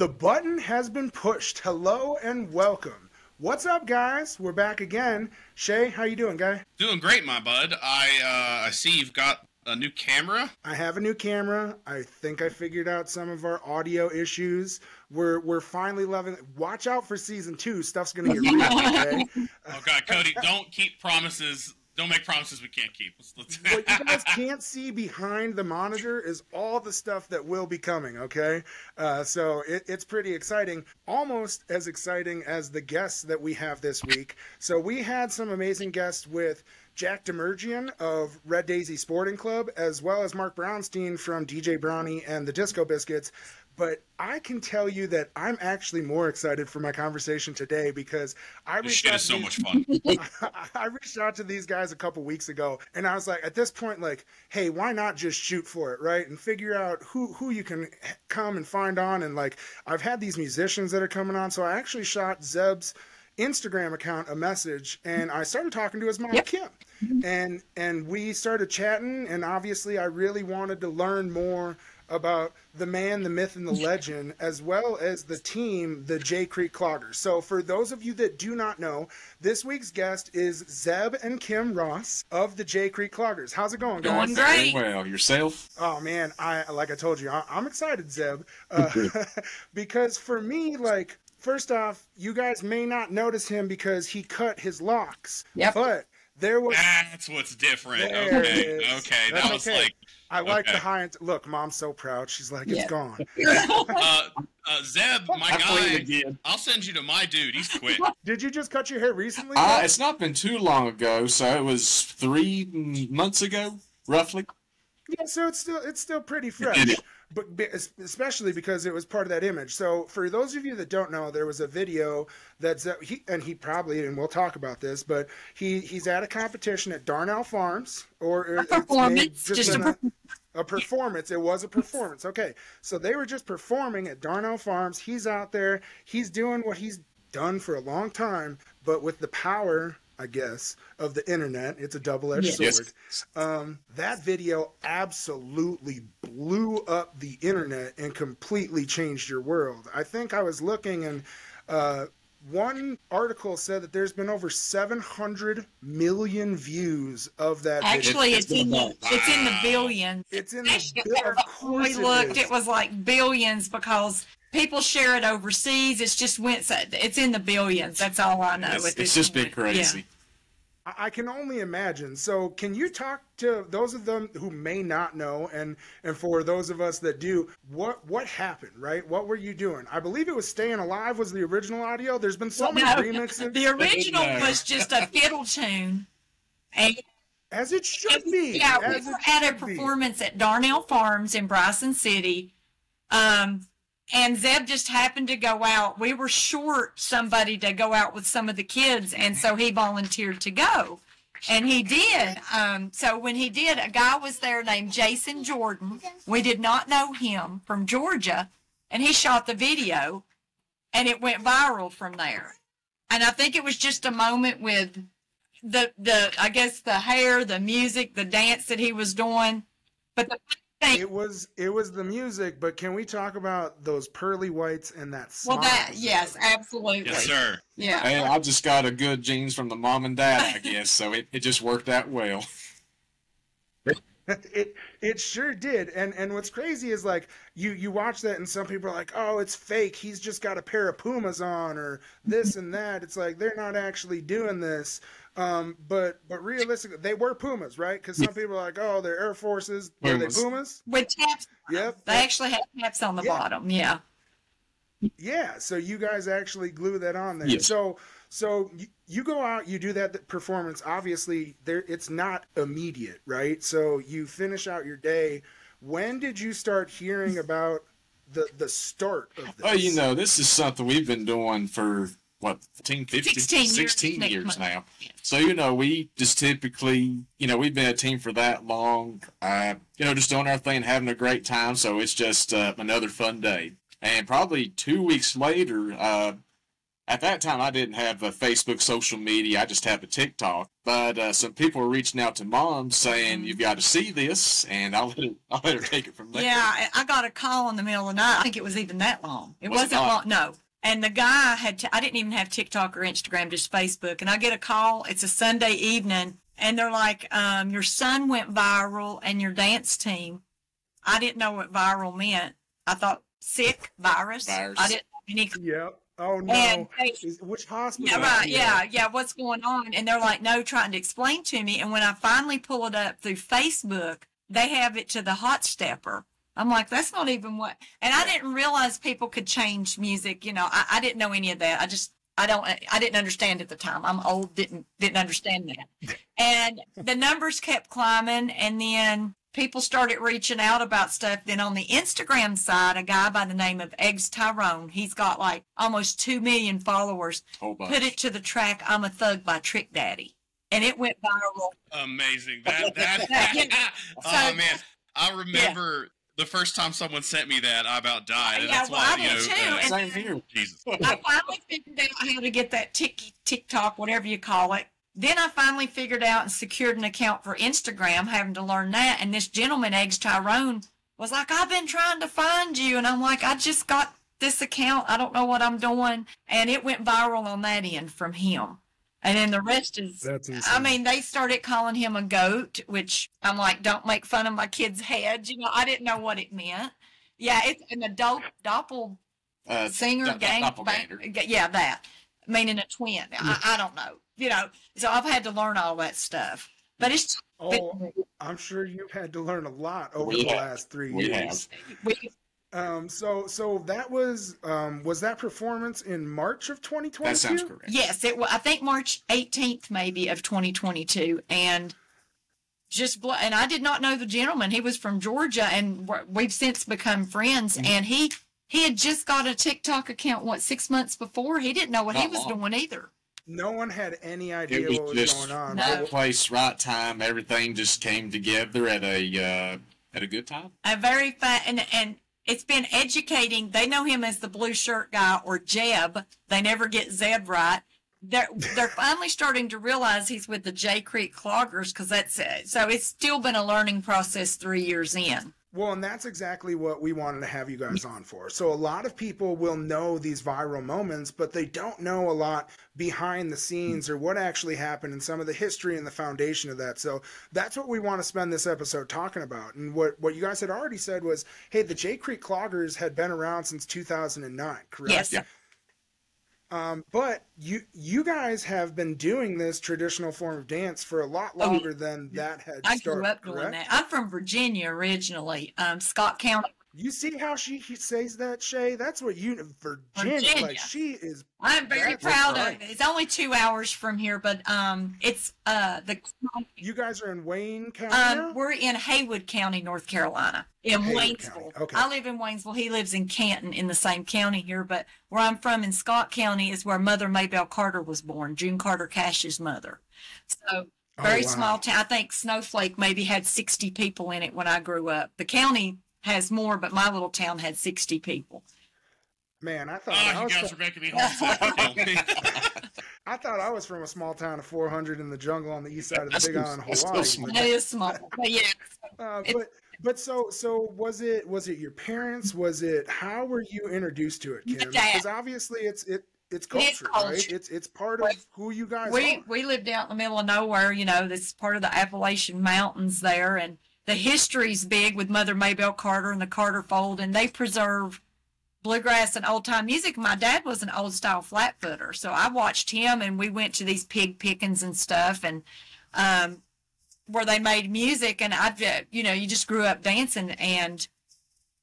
The button has been pushed. Hello and welcome. What's up, guys? We're back again. Shay, how you doing, guy? Doing great, my bud. I see you've got a new camera. I have a new camera. I think I figured out some of our audio issues. We're finally loving it. Watch out for season 2. Stuff's gonna get real, okay? Oh God, Cody, don't keep promises. Don't make promises we can't keep. What you guys can't see behind the monitor is all the stuff that will be coming, okay? So it's pretty exciting. Almost as exciting as the guests that we have this week. So we had some amazing guests with Jack Demergian of Red Daisy Sporting Club, as well as Mark Brownstein from DJ Brownie and the Disco Biscuits. But I can tell you that I'm actually more excited for my conversation today because this shit is so much fun. I reached out to these guys a couple weeks ago, and I was like, at this point, like, hey, why not just shoot for it, right? And figure out who you can come and find on. And, like, I've had these musicians that are coming on, so I actually shot Zeb's Instagram account a message, and I started talking to his mom, Kim. And we started chatting, and obviously I really wanted to learn more about the man, the myth, and the legend, as well as the team, the J Creek Cloggers. So for those of you that do not know, this week's guest is Zeb and Kim Ross of the J Creek Cloggers. How's it going, guys? Going great. Well, yourself? Oh, man, like I told you, I'm excited, Zeb, because for me, like, first off, you guys may not notice him because he cut his locks. Yep. But there was... That's what's different. Okay. That was okay. like... I like the high... Look, Mom's so proud. She's like, it's gone. Zeb, my guy, I'll send you to my dude. He's quick. Did you just cut your hair recently? It's not been too long ago, so it was 3 months ago, roughly. Yeah, so it's still pretty fresh. But especially because it was part of that image. So for those of you that don't know, there was a video that he probably, and we'll talk about this, but he's at a competition at Darnell Farms, or a performance, a performance. It was a performance. Okay, so they were just performing at Darnell Farms. He's out there. He's doing what he's done for a long time, but with the power, I guess, of the internet. It's a double-edged sword. That video absolutely blew up the internet and completely changed your world. I think I was looking, and one article said that there's been over 700 million views of that video. Actually, it's in the billions. It's in the billions. Of course we looked, it was like billions because people share it overseas. It's in the billions. That's all I know. It's just been crazy. Yeah. I can only imagine. So can you talk to those of them who may not know, and for those of us that do, what happened, right? What were you doing? I believe it was Staying Alive was the original audio. There's been so many remixes. The original was just a fiddle tune. As it should be. Yeah, we were at a performance at Darnell Farms in Bryson City. And Zeb just happened to go out. We were short somebody to go out with some of the kids, and so he volunteered to go. And he did. So when he did, a guy was there named Jason Jordan. We did not know him, from Georgia, and he shot the video, and it went viral from there. And I think it was just a moment with I guess the hair, the music, the dance that he was doing. But the It was the music, but can we talk about those pearly whites and that smile? Well, yes, absolutely. Yes, sir. Yeah. Hey, I just got a good genes from the mom and dad, I guess, so it just worked out well. It sure did. And what's crazy is, like, you watch that and some people are like, oh, it's fake. He's just got a pair of Pumas on, or this and that. It's like, they're not actually doing this. But realistically, they were Pumas, right? Because some people are like, oh, they're Air Forces. Were they Pumas? With taps. Yep. They actually had taps on the bottom. Yeah. Yeah. So you guys actually glue that on there. Yes. So you go out, you do that performance. Obviously, it's not immediate, right? So you finish out your day. When did you start hearing about the start of this? Well, this is something we've been doing for, 16 years now. So, we just typically, we've been a team for that long, just doing our thing, having a great time. So it's just another fun day. And probably 2 weeks later, at that time, I didn't have a Facebook social media. I just have a TikTok. But some people were reaching out to moms saying, "You've got to see this," and I'll let her take it from there. Yeah, I got a call in the middle of the night. I think it was even that long. It wasn't long. No. And the guy I didn't even have TikTok or Instagram, just Facebook. And I get a call. It's a Sunday evening. And they're like, your son went viral and your dance team. I didn't know what viral meant. I thought sick, virus. I didn't have any. Yep. Oh, no. And which hospital? Yeah, right. Yeah. What's going on? And they're like, no, trying to explain to me. And when I finally pull it up through Facebook, they have it to the hot stepper. I'm like, that's not even what. And I didn't realize people could change music. You know, I didn't know any of that. I didn't understand at the time. I'm old, didn't understand that. And the numbers kept climbing, and then people started reaching out about stuff. Then on the Instagram side, a guy by the name of Eggs Tyrone, he's got like almost 2 million followers, put it to the track "I'm a Thug" by Trick Daddy. And it went viral. Amazing. Oh, man. I remember the first time someone sent me that, I about died. And that's why, I did too. Same here. Jesus. I finally figured out how to get that TikTok, whatever you call it. Then I finally figured out and secured an account for Instagram, having to learn that. And this gentleman, Eggs Tyrone, was like, "I've been trying to find you." And I'm like, "I just got this account. I don't know what I'm doing." And it went viral on that end from him. And then the rest is, that's insane. I mean, they started calling him a goat, which I'm like, don't make fun of my kid's head. You know, I didn't know what it meant. Yeah, it's an adult singer gang. Yeah, that. Meaning a twin. I don't know. You know, so I've had to learn all that stuff. But it's. I'm sure you've had to learn a lot over the last 3 years. So that was that performance in March of 2022? That sounds correct. Yes, it was. I think March 18th maybe of 2022, and and I did not know the gentleman. He was from Georgia, and we've since become friends. Mm-hmm. And he had just got a TikTok account 6 months before. He didn't know what he was doing either. No one had any idea what was going on. Right place, right time. Everything just came together at a good time. A very fast and. It's been educating. They know him as the blue shirt guy or Jeb. They never get Zeb right. They're finally starting to realize he's with the J Creek Cloggers, because so it's still been a learning process 3 years in. Well, and that's exactly what we wanted to have you guys on for. So a lot of people will know these viral moments, but they don't know a lot behind the scenes or what actually happened and some of the history and the foundation of that. So that's what we want to spend this episode talking about. And what you guys had already said was, hey, the J Creek Cloggers had been around since 2009, correct? Yes. Yeah. But you guys have been doing this traditional form of dance for a lot longer than that had started. I grew up doing that. I'm from Virginia originally, Scott County. You see how she says that, Shay? That's what Virginia. Like, she is. I'm very proud of it. It's only 2 hours from here, but it's You guys are in Wayne County now? We're in Haywood County, North Carolina, in Waynesville. Okay. I live in Waynesville. He lives in Canton, in the same county here. But where I'm from in Scott County is where Mother Maybelle Carter was born, June Carter Cash's mother. So very small town. I think Snowflake maybe had 60 people in it when I grew up. The county has more, but my little town had 60 people. Man, I thought you guys are making me homesick. I thought I was from a small town of 400 in the jungle on the east side of the Big Island, Hawaii. It is small, but yeah. But so was it your parents? How were you introduced to it, Kim? Because obviously it's culture, right? It's part of who you guys are. We lived out in the middle of nowhere, you know. This is part of the Appalachian Mountains there, and the history's big with Mother Maybelle Carter and the Carter Fold, and they preserve bluegrass and old-time music. My dad was an old-style flatfooter, so I watched him, and we went to these pig pickings and stuff, and where they made music, and you just grew up dancing, and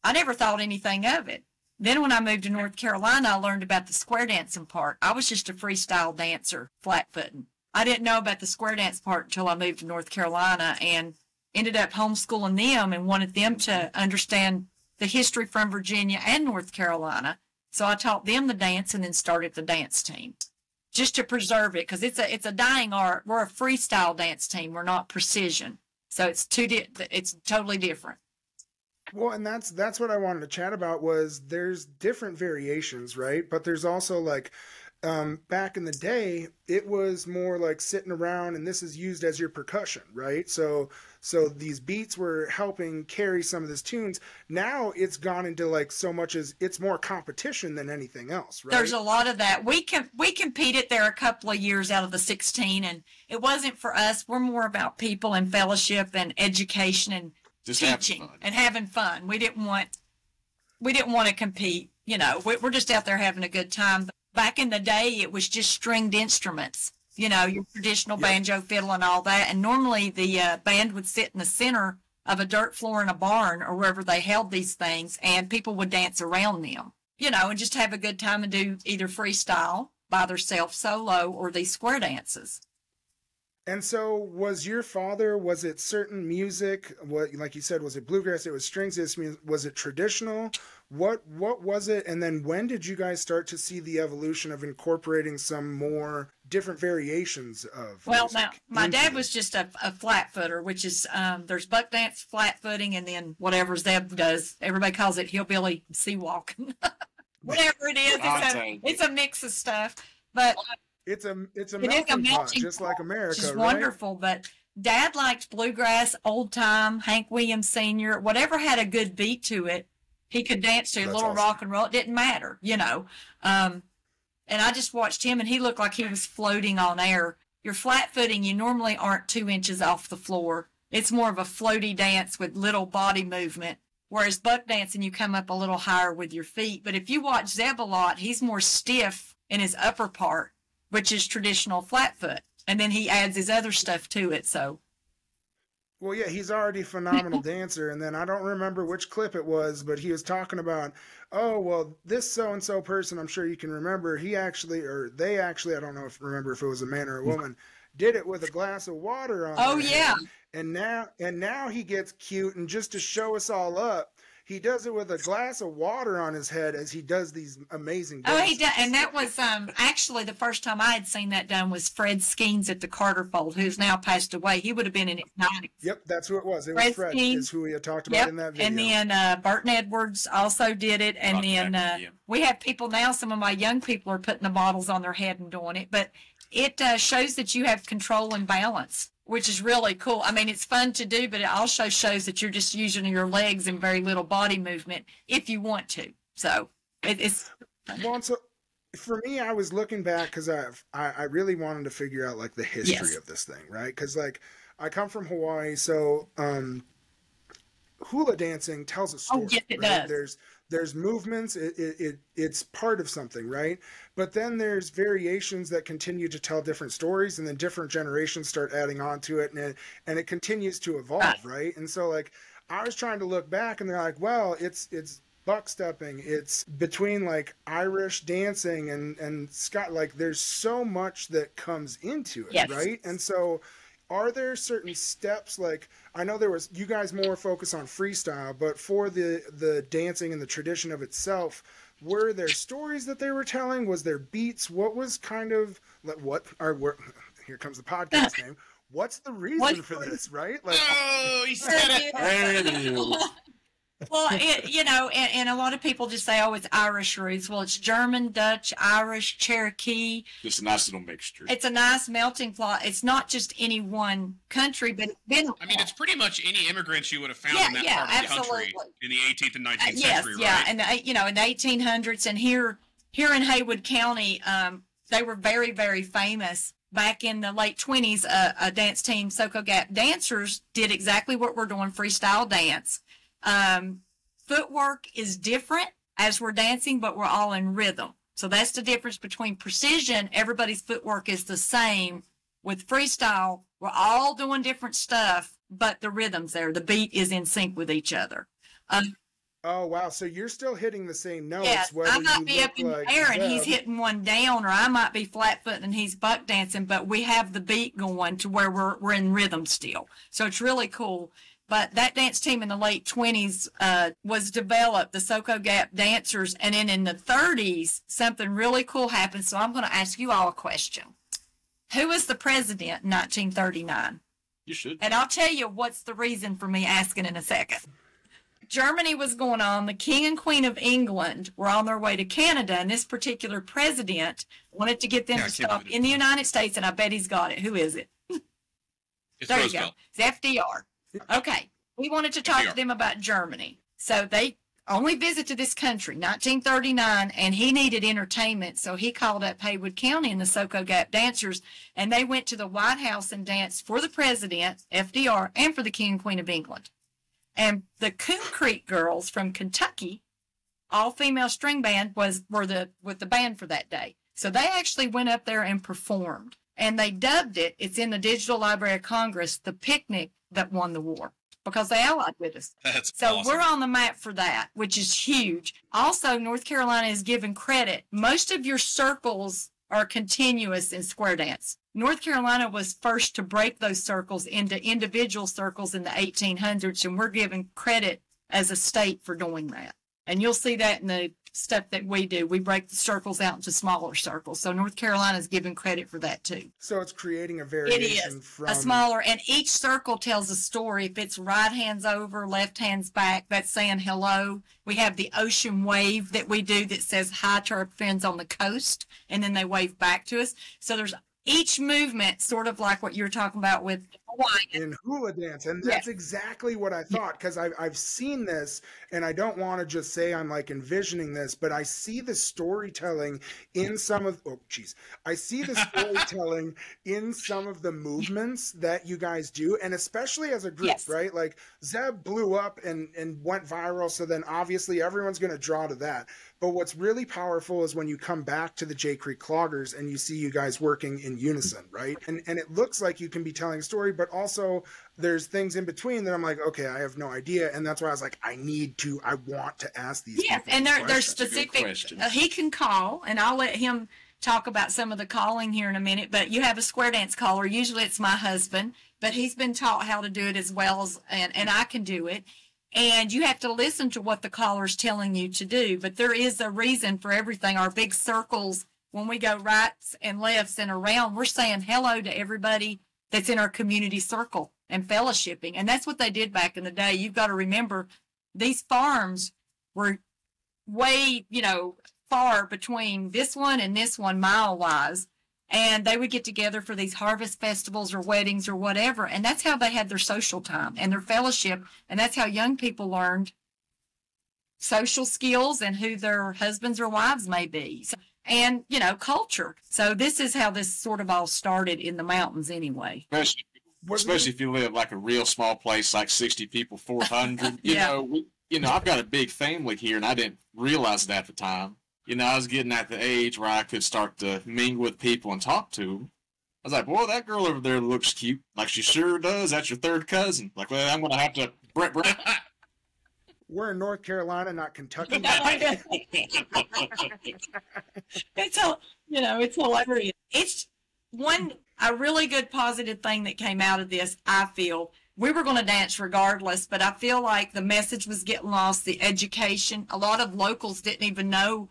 I never thought anything of it. Then when I moved to North Carolina, I learned about the square dancing part. I was just a freestyle dancer, flatfooting. I didn't know about the square dance part until I moved to North Carolina, and ended up homeschooling them and wanted them to understand the history from Virginia and North Carolina. So I taught them the dance and then started the dance team just to preserve it, because it's a dying art. We're a freestyle dance team. We're not precision. So it's totally different. Well, and that's what I wanted to chat about was there's different variations, right? But there's also like back in the day, it was more like sitting around, and this is used as your percussion, right? So these beats were helping carry some of these tunes. Now it's gone into like so much as it's more competition than anything else, right? There's a lot of that. We competed there a couple of years out of the 16, and it wasn't for us. We're more about people and fellowship and education and Just teaching and having fun. We didn't want to compete. You know, we're just out there having a good time. Back in the day, it was just stringed instruments, you know, your traditional banjo, fiddle, and all that. And normally the band would sit in the center of a dirt floor in a barn or wherever they held these things, and people would dance around them, you know, and just have a good time and do either freestyle by themselves solo or these square dances. And so was your father, was it certain music? What, like you said, was it bluegrass? It was strings. Was it traditional? What was it? And then when did you guys start to see the evolution of incorporating some more different variations of music? Now, my dad was just a flat footer, which is, there's buck dance, flat footing, and then whatever Zeb does. Everybody calls it hillbilly sea walking. Whatever it is, it's a mix of stuff. But it's a melting pot, just like America, which is right? wonderful. But Dad liked bluegrass, old time, Hank Williams Sr., whatever had a good beat to it. He could dance to a little rock and roll. It didn't matter, you know. And I just watched him, and he looked like he was floating on air. Your flat footing, you normally aren't 2 inches off the floor. It's more of a floaty dance with little body movement. Whereas buck dancing, you come up a little higher with your feet. But if you watch Zeb a lot, he's more stiff in his upper part, which is traditional flat foot. And then he adds his other stuff to it, so. Well, yeah, he's already a phenomenal dancer. And then I don't remember which clip it was, but he was talking about, oh, well, this so-and-so person, I'm sure you can remember, they actually, I don't know remember if it was a man or a woman, did it with a glass of water on their head. And now he gets cute, and just to show us all up, he does it with a glass of water on his head as he does these amazing dances. Oh, he does. And that was actually the first time I had seen that done was Fred Skeens at the Carter Fold, who's now passed away. He would have been in his 90s. Yep, that's who it was. It was Fred is who we had talked about in that video. And then Burton Edwards also did it. And we have people now, some of my young people are putting the bottles on their head and doing it. But it shows that you have control and balance, which is really cool. I mean, it's fun to do, but it also shows that you're just using your legs and very little body movement if you want to. So it's... Well, so for me, I was looking back because I really wanted to figure out like the history of this thing, right? Because like I come from Hawaii, so hula dancing tells a story. Oh, yes, it does. There's movements, it's part of something, right? But then there's variations that continue to tell different stories, and then different generations start adding on to it, and it continues to evolve, right? And so like I was trying to look back, and they're like, well, it's buck stepping, it's between like Irish dancing and Scott, like there's so much that comes into it, right? And so are there certain steps, like I know there was, you guys more focus on freestyle, but for the dancing and the tradition of itself, were there stories that they were telling? Was there beats? What was kind of, like, here comes the podcast name. What's the reason for this, right? Like, oh, he said it. Well, and a lot of people just say, oh, it's Irish roots. Well, it's German, Dutch, Irish, Cherokee. Just a nice little mixture. It's a nice melting pot. It's not just any one country, but it's been... I mean, it's pretty much any immigrants you would have found in that part of the country in the 18th and 19th century, right? Yeah, and in the 1800s, and here in Haywood County, they were very, very famous. Back in the late 20s, a dance team, Soco Gap Dancers, did exactly what we're doing, freestyle dance. Footwork is different as we're dancing, but we're all in rhythm. So that's the difference between precision. Everybody's footwork is the same. With freestyle, we're all doing different stuff, but the rhythm's there. The beat is in sync with each other. Oh, wow. So you're still hitting the same notes. Yes, I might be up in the air and he's hitting one down, or I might be flat footing and he's buck dancing, but we have the beat going to where we're in rhythm still. So it's really cool. But that dance team in the late 20s was developed, the Soco Gap Dancers, and then in the 30s, something really cool happened. So I'm going to ask you all a question. Who was the president in 1939? You should. And I'll tell you what's the reason for me asking in a second. Germany was going on. The King and Queen of England were on their way to Canada, and this particular president wanted to get them to stop in the United States, and I bet he's got it. Who is it? There you go. It's FDR. Okay. We wanted to talk to them about Germany. So they only visited this country, 1939, and he needed entertainment, so he called up Haywood County and the Soco Gap Dancers, and they went to the White House and danced for the president, FDR, and for the King and Queen of England. And the Coon Creek Girls from Kentucky, all-female string band, were with the band for that day. So they actually went up there and performed, and they dubbed it, it's in the Digital Library of Congress, the picnic that won the war, because they allied with us. That's so awesome. We're on the map for that, which is huge. Also, North Carolina is given credit. Most of your circles are continuous in square dance. North Carolina was first to break those circles into individual circles in the 1800s, and we're given credit as a state for doing that. And you'll see that in the stuff that we do. We break the circles out into smaller circles. So North Carolina is given credit for that too. So it's creating a variation from a smaller, and each circle tells a story. If it's right hand's over, left hand's back, that's saying hello. We have the ocean wave that we do that says hi to our friends on the coast, and then they wave back to us. So there's each movement, sort of like what you're talking about with in hula dance, and that's exactly what I thought, because I've seen this, and I don't want to just say I'm like envisioning this, but I see the storytelling in some of I see the storytelling in some of the movements that you guys do, and especially as a group, right? Like Zeb blew up and went viral, so then obviously everyone's going to draw to that. But what's really powerful is when you come back to the J Creek Cloggers and you see you guys working in unison, right? And it looks like you can be telling a story, but also there's things in between that I'm like, okay, I have no idea. And that's why I was like, I want to ask these people. And they're specific. He can call, and I'll let him talk about some of the calling here in a minute, but you have a square dance caller. Usually it's my husband, but he's been taught how to do it as well as, and I can do it. And you have to listen to what the caller's telling you to do. But there is a reason for everything. Our big circles, when we go rights and lefts and around, we're saying hello to everybody that's in our community circle and fellowshipping. And that's what they did back in the day. You've got to remember, these farms were way, far between this one and this one mile-wise. And they would get together for these harvest festivals or weddings or whatever. And that's how they had their social time and their fellowship. And that's how young people learned social skills and who their husbands or wives may be. And, culture. So this is how this sort of all started in the mountains anyway. Especially if you live like a real small place, like 60 people, 400. I've got a big family here, and I didn't realize that at the time. I was getting at the age where I could start to mingle with people and talk to them. I was like, boy, that girl over there looks cute. Like, she sure does. That's your third cousin. Like, well, I'm going to have to... We're in North Carolina, not Kentucky. It's hilarious. It's a really good positive thing that came out of this, I feel. We were going to dance regardless, but I feel like the message was getting lost, the education. A lot of locals didn't even know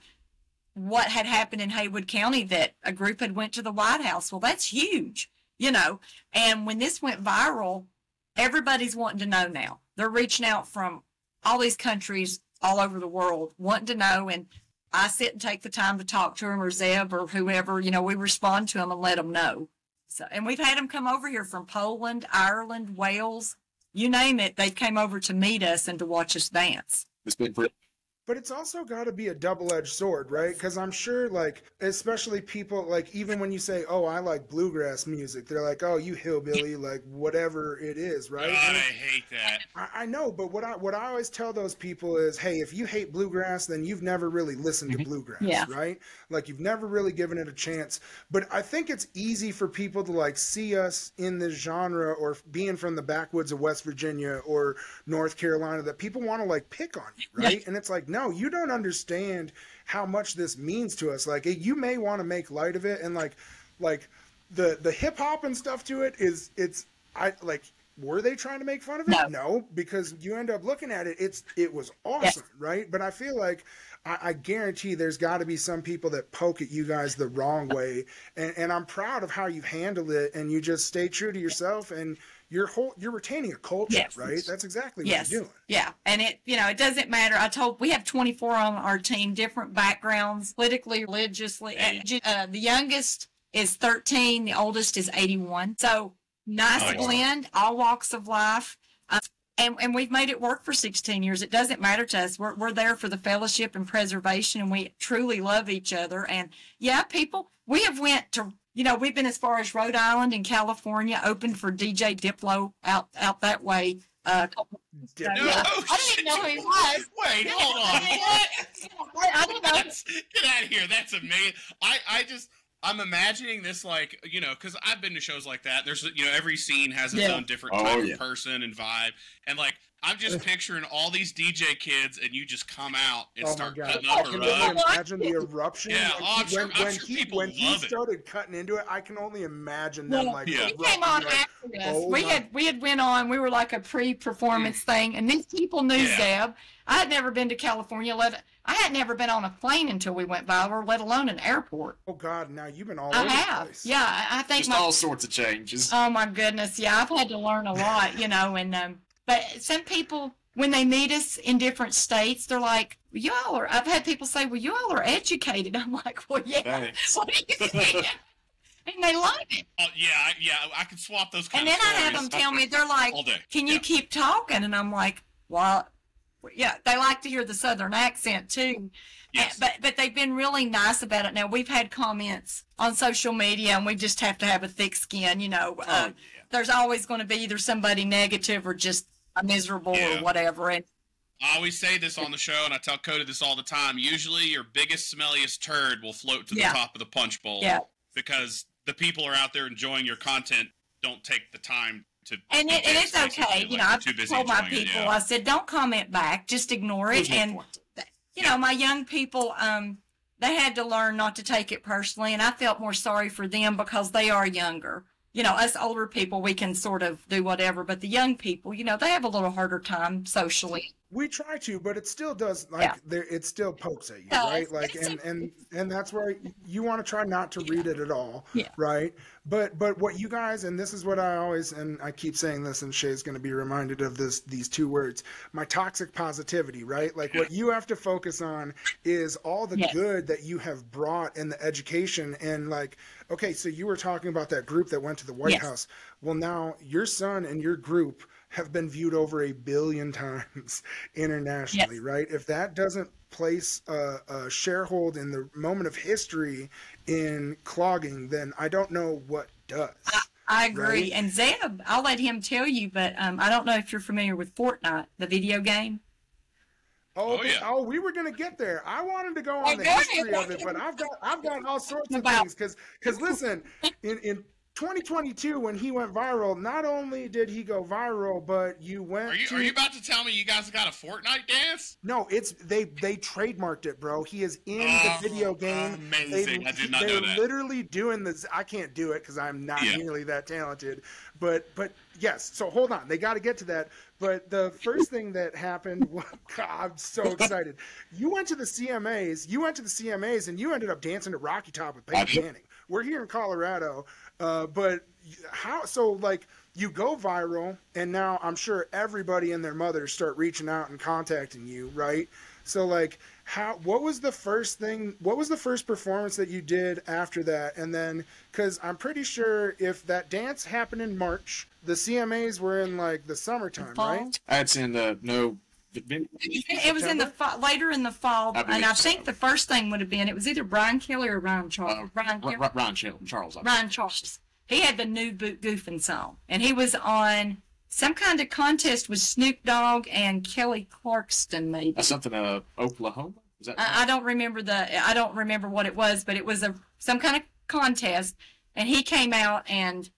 what had happened in Haywood County, that a group had went to the White House. Well, that's huge, And when this went viral, everybody's wanting to know now. They're reaching out from all these countries all over the world, wanting to know. And I sit and take the time to talk to them, or Zeb or whoever, we respond to them and let them know. So, and we've had them come over here from Poland, Ireland, Wales, you name it. They came over to meet us and to watch us dance. It's been pretty. But it's also got to be a double-edged sword, right? Because I'm sure, especially people, even when you say, oh, I like bluegrass music, they're like, oh, you hillbilly, whatever it is, right? God, I hate that. I know, but what I always tell those people is, hey, if you hate bluegrass, then you've never really listened to bluegrass, right? Like, you've never really given it a chance. But I think it's easy for people to, see us in this genre, or being from the backwoods of West Virginia or North Carolina, that people want to, pick on you, right? And it's like, no, you don't understand how much this means to us. You may want to make light of it, and the hip hop and stuff to it were they trying to make fun of it? No, because you end up looking at it, it was awesome, right? But I feel like I guarantee there's got to be some people that poke at you guys the wrong way, and I'm proud of how you've handled it, and you just stay true to yourself, and you're retaining a culture, right? That's exactly what you're doing. Yeah. And it doesn't matter. We have 24 on our team, different backgrounds, politically, religiously. The youngest is 13. The oldest is 81. So nice blend, all walks of life. And we've made it work for 16 years. It doesn't matter to us. We're there for the fellowship and preservation, and we truly love each other. And people, we have went to, we've been as far as Rhode Island and California, opened for DJ Diplo out that way. I didn't even know who he was. Wait, hold on. What? I don't know. Get out of here. That's amazing. I'm imagining this because I've been to shows like that. There's, every scene has its own different type of person and vibe. And I'm just picturing all these DJ kids and you just come out and start cutting up a rug. Imagine the eruption. Yeah, I'm sure people when he started cutting into it, I can only imagine them We came on after us. We had went on. We were like a pre-performance thing. And these people knew Zeb. I had never been to California. I had never been on a plane until we went viral, let alone an airport. Oh, God. Now you've been all over the place. Yeah. I think just all sorts of changes. Oh, my goodness. Yeah, I've had to learn a lot, but some people, when they meet us in different states, they're like, I've had people say, well, you all are educated. I'm like, well, yeah. What do you think? And they love it. Oh, yeah, I can swap those kind of stories. And then I have them tell me, they're like, can you keep talking? And I'm like, well, yeah, they like to hear the Southern accent too. Yes. But they've been really nice about it. Now, we've had comments on social media, and we just have to have a thick skin, There's always going to be either somebody negative or just miserable or whatever. And I always say this on the show, and I tell Kodi this all the time. Usually your biggest, smelliest turd will float to the top of the punch bowl because the people are out there enjoying your content don't take the time to. And it's okay. I've told my people, I said, don't comment back. Just ignore it. And, my young people, they had to learn not to take it personally, and I felt more sorry for them because they are younger. Us older people, we can sort of do whatever, but the young people, they have a little harder time socially. We try to, but it still does, it still pokes at you, right? And that's where you want to try not to read it at all, right? But what you guys, and this is what I always, and I keep saying this, and Shay's going to be reminded of these two words, my toxic positivity, right? What you have to focus on is all the good that you have brought in the education. And okay, so you were talking about that group that went to the White House. Well, now your son and your group have been viewed over 1 billion times internationally, right? If that doesn't place a sharehold in the moment of history in clogging, then I don't know what does. I agree. Right? And Zeb, I'll let him tell you, but I don't know if you're familiar with Fortnite, the video game. Oh, we were going to get there. I wanted to go on the history of it, but I've got all sorts of things because listen, in 2022, when he went viral, not only did he go viral, but you went. Are you about to tell me you guys got a Fortnite dance? No, they trademarked it, bro. He is in the video game. Amazing! I did not know that. They're literally doing this. I can't do it because I'm not nearly that talented. But yes. So hold on, they got to get to that. But the first thing that happened, God, I'm so excited. You went to the CMAs, and you ended up dancing to Rocky Top with Peyton Manning. We're here in Colorado. But how, so you go viral, and now I'm sure everybody and their mothers start reaching out and contacting you, right? So what was the first performance that you did after that? And then, cause I'm pretty sure if that dance happened in March, the CMAs were in the summertime, right? That's in it was in the fall, later in the fall, I think the first thing would have been, it was either Brian Kelly or Ryan Charles. Ryan Charles. He had the new Boot Goofing song, and he was on some kind of contest with Snoop Dogg and Kelly Clarkson, maybe. That's something Oklahoma. Is that I don't remember what it was, but it was some kind of contest, and he came out, and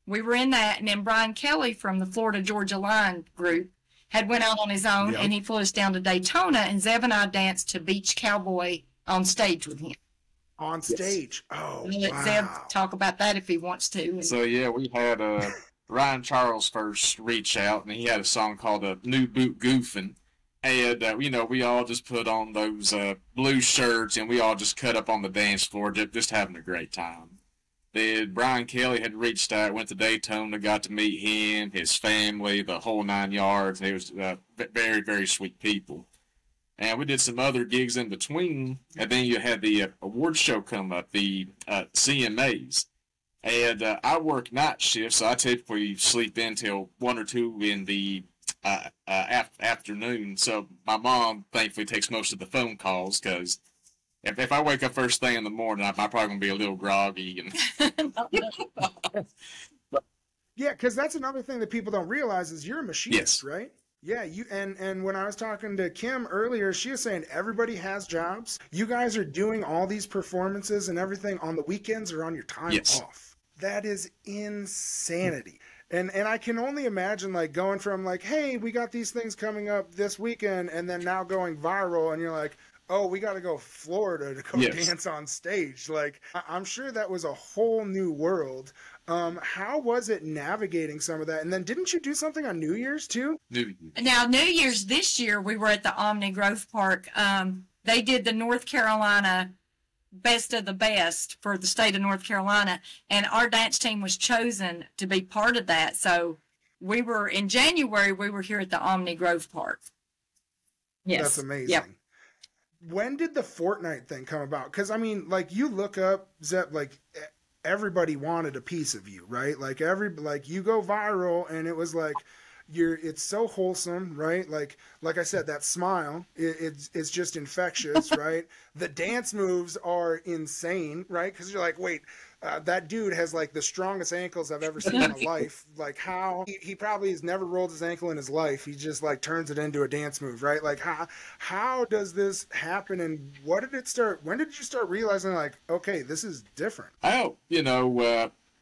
we were in that, and then Brian Kelly from the Florida Georgia Line group had went out on his own, and he flew us down to Daytona, and Zeb and I danced to Beach Cowboy on stage with him. On stage? Oh, wow. Let Zeb talk about that if he wants to. So, we had Ryan Charles first reach out, and he had a song called New Boot Goofin'. And, we all just put on those blue shirts, and we all just cut up on the dance floor, just having a great time. Then Brian Kelly had reached out, went to Daytona, got to meet him, his family, the whole 9 yards. They was very, very sweet people. And we did some other gigs in between. And then you had the award show come up, the CMAs. And I work night shift, so I typically sleep in till 1 or 2 in the afternoon. So my mom, thankfully, takes most of the phone calls, because if I wake up first thing in the morning, I'm probably going to be a little groggy. And yeah, because that's another thing that people don't realize is you're a machinist, right? Yeah, you and when I was talking to Kim earlier, she was saying everybody has jobs. You guys are doing all these performances and everything on the weekends or on your time off. That is insanity. And I can only imagine, like, going from, like, hey, we got these things coming up this weekend, and then now going viral, and you're like, oh, we got to go Florida to go dance on stage. Like, I'm sure that was a whole new world. How was it navigating some of that? And then didn't you do something on New Year's too? Now, New Year's this year, we were at the Omni Grove Park. They did the North Carolina Best of the Best for the state of North Carolina, and our dance team was chosen to be part of that. So we were, in January, we were here at the Omni Grove Park. Yes. That's amazing. Yep. When did the Fortnite thing come about? Because, I mean, like, you look up, Zeb, like, everybody wanted a piece of you, right? Like, you go viral, and it was like, it's so wholesome, right? Like I said, that smile, it's just infectious, right? The dance moves are insane, right? Because you're like, wait, that dude has, like, the strongest ankles I've ever seen in my life. Like, how he probably has never rolled his ankle in his life. He just, like, turns it into a dance move, right? Like, how does this happen? And what did it start? When did you start realizing, like, okay, this is different?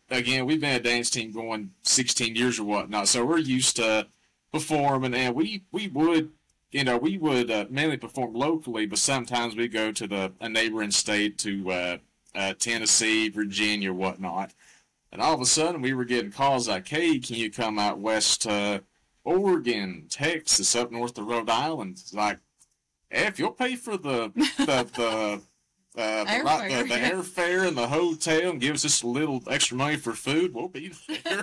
Again, we've been a dance team going 16 years or whatnot, so we're used to performing, and we would mainly perform locally, but sometimes we go to a neighboring state, to Tennessee, Virginia, whatnot. And all of a sudden, we were getting calls like, hey, can you come out west to Oregon, Texas, up north of Rhode Island? It's like, hey, if you'll pay for the airfare and the hotel and give us just a little extra money for food, we'll be there.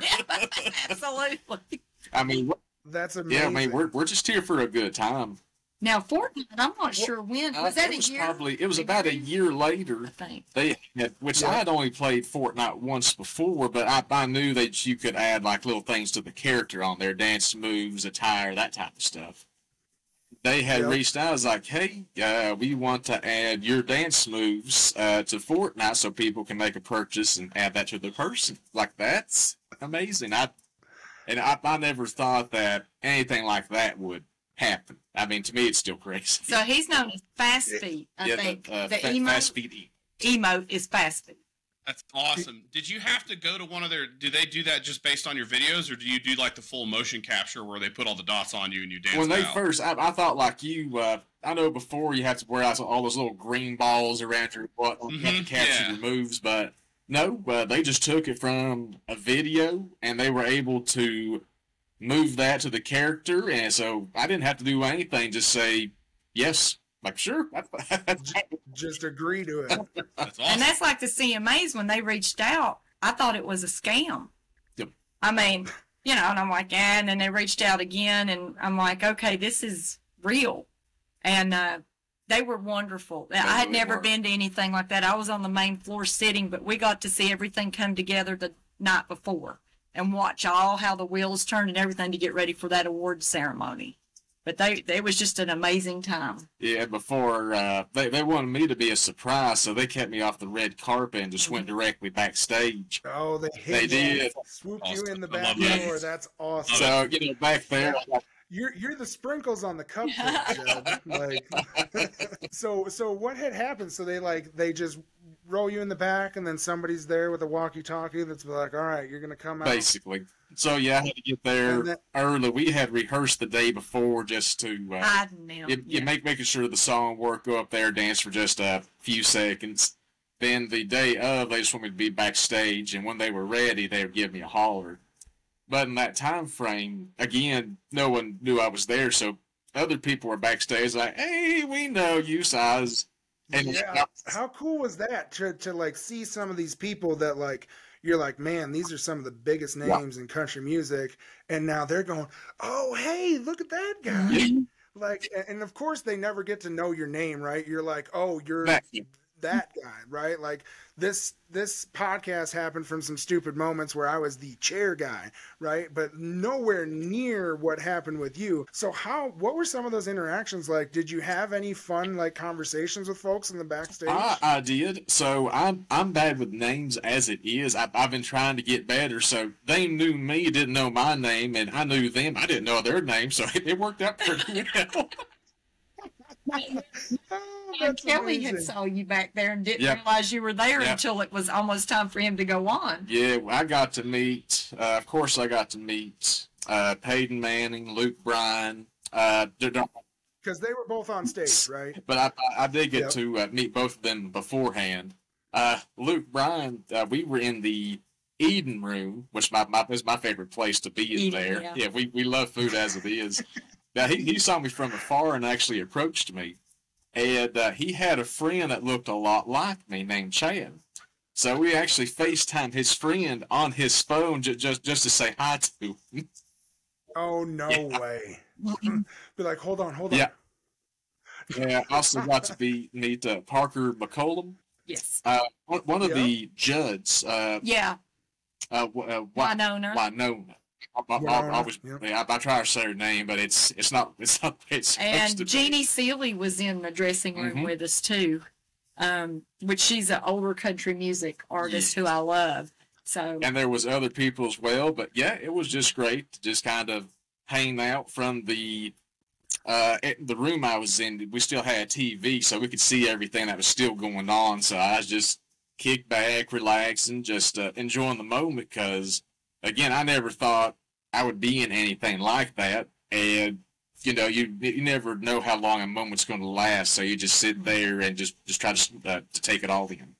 Absolutely. I mean, that's amazing. Yeah, I mean, we're just here for a good time. Now, Fortnite, I'm not sure when. Was that a year? It was about a year later. I think. I had only played Fortnite once before, but I knew that you could add, like, little things to the character on there, dance moves, attire, that type of stuff. They had reached out. I was like, hey, we want to add your dance moves to Fortnite so people can make a purchase and add that to their person. Like, that's amazing. I never thought that anything like that would happen. I mean, to me, it's still crazy. So he's known as Fast Feet, I think. The Fast Feet emote is Fast Feet. That's awesome. Did you have to go to one of their, do they do that just based on your videos, or do you do, like, the full motion capture where they put all the dots on you and you dance When they out? first, I thought like you, I know before you have to wear out all those little green balls around your butt to capture your moves, but no, they just took it from a video and they were able to move that to the character, and so I didn't have to do anything, just say, yes. Like, sure. Just agree to it. That's awesome. And that's like the CMAs, when they reached out, I thought it was a scam. Yep. I mean, and I'm like, and then they reached out again, and I'm like, okay, this is real. And they were wonderful. I had never been to anything like that. I was on the main floor sitting, but we got to see everything come together the night before and watch how the wheels turned and everything to get ready for that award ceremony. But it was just an amazing time. Yeah, before, they wanted me to be a surprise, so they kept me off the red carpet and just went directly backstage. Oh, they did. Swooped you in the back door. That's awesome. So, back there. You're the sprinkles on the cupcake, like, so what had happened? So they just roll you in the back, and then somebody's there with a walkie-talkie that's like, all right, you're gonna come out. Basically. So yeah, I had to get there early. We had rehearsed the day before just to making sure the song worked. Go up there, dance for just a few seconds. Then the day of, they just wanted me to be backstage, and when they were ready, they would give me a holler. But in that time frame, again, no one knew I was there, so other people were backstage like, hey, we know you, size. And yeah, how cool was that to like see some of these people that like you're like, man, these are some of the biggest names in country music, and now they're going, oh, hey, look at that guy. Yeah. Like, and of course they never get to know your name, right? You're like, oh, you're that guy, right? Like this podcast happened from some stupid moments where I was the chair guy, right? But nowhere near what happened with you. So what were some of those interactions like? Did you have any fun like conversations with folks in the backstage? I did. So I'm bad with names as it is. I've been trying to get better. So they knew me, didn't know my name, and I knew them. I didn't know their name, so it worked out pretty well. And Kelly had saw you back there and didn't realize you were there until it was almost time for him to go on. Yeah, I got to meet, of course I got to meet Peyton Manning, Luke Bryan. Because they were both on stage, right? But I did get to meet both of them beforehand. Luke Bryan, we were in the Eden room, which is my favorite place to be in there. Yeah, we love food as it is. Now, he saw me from afar and actually approached me. And he had a friend that looked a lot like me named Chad. So we actually FaceTimed his friend on his phone just to say hi to him. Oh, no way. Be like, hold on. Yeah. Yeah, I also got to meet Parker McCollum. Yes. One of the Judds. Winona. I try to say her name, but it's not. And Jeannie Seeley was in the dressing room with us too, which she's an older country music artist who I love. So and there was other people as well, but yeah, it was just great to just kind of hang out from the room I was in. We still had TV, so we could see everything that was still going on. So I was just kicked back, relaxing, just enjoying the moment because. Again, I never thought I would be in anything like that, and you never know how long a moment's going to last, so you just sit there and just try to take it all in.